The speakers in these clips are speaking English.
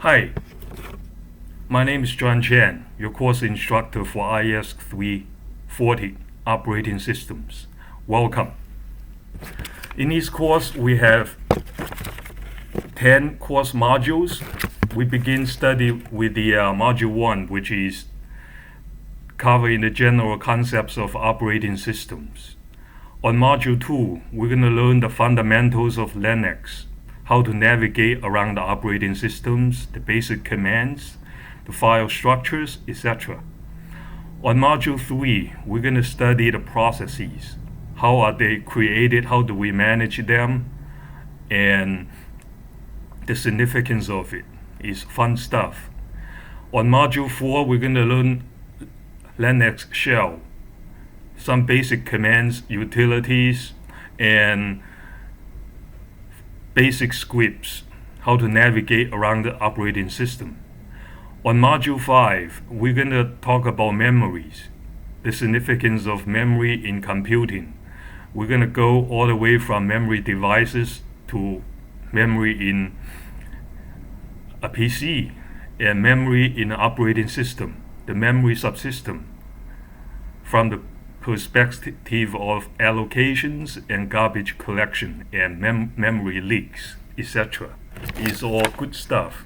Hi, my name is John Chen, your course instructor for IS340 operating systems. Welcome. In this course, we have 10 course modules. We begin study with the module 1, which is covering the general concepts of operating systems. On module 2, we're going to learn the fundamentals of Linux, how to navigate around the operating systems, the basic commands, the file structures, etc. On module 3, we're going to study the processes. How are they created? How do we manage them? And the significance of it is fun stuff. On module 4, we're going to learn Linux shell, some basic commands, utilities, and basic scripts, how to navigate around the operating system. On module 5, we're going to talk about memories, the significance of memory in computing. We're going to go all the way from memory devices to memory in a PC and memory in an operating system, the memory subsystem, from the perspective of allocations and garbage collection and memory leaks, etc. It's all good stuff.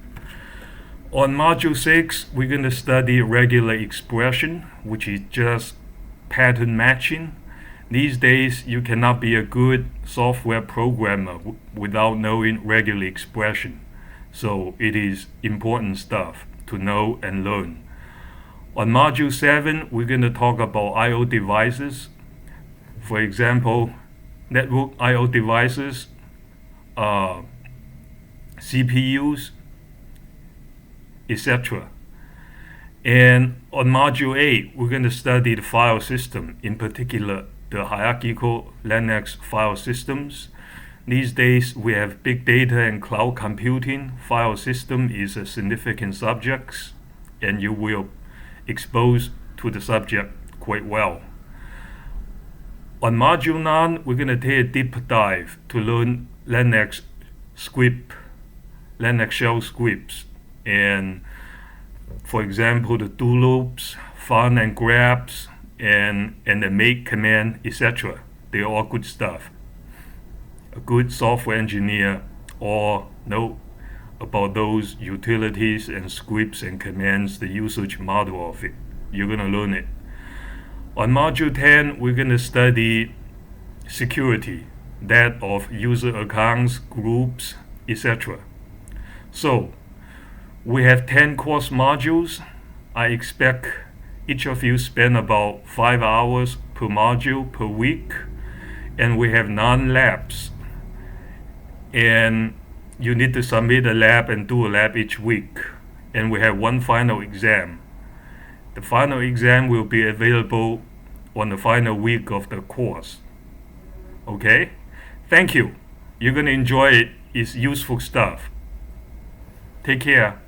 On module 6, we're going to study regular expression, which is just pattern matching. These days, you cannot be a good software programmer without knowing regular expression. So it is important stuff to know and learn. On module 7, we're going to talk about I/O devices. For example, network I/O devices, CPUs, etc. And on module 8, we're going to study the file system, in particular the hierarchical Linux file systems. These days, we have big data and cloud computing. File system is a significant subject, and you will exposed to the subject quite well. On module 9, we're going to take a deep dive to learn Linux shell scripts, and for example, the do loops, find and grabs, and the make command, etc. They're all good stuff. A good software engineer all know about those utilities and scripts and commands, the usage model of it. You're going to learn it. On module 10, we're going to study security, that of user accounts, groups, etc. So, we have 10 course modules. I expect each of you spend about 5 hours per module per week, and we have non-labs. And you need to submit a lab and do a lab each week. And we have one final exam. The final exam will be available on the final week of the course. Okay? Thank you. You're going to enjoy it. It's useful stuff. Take care.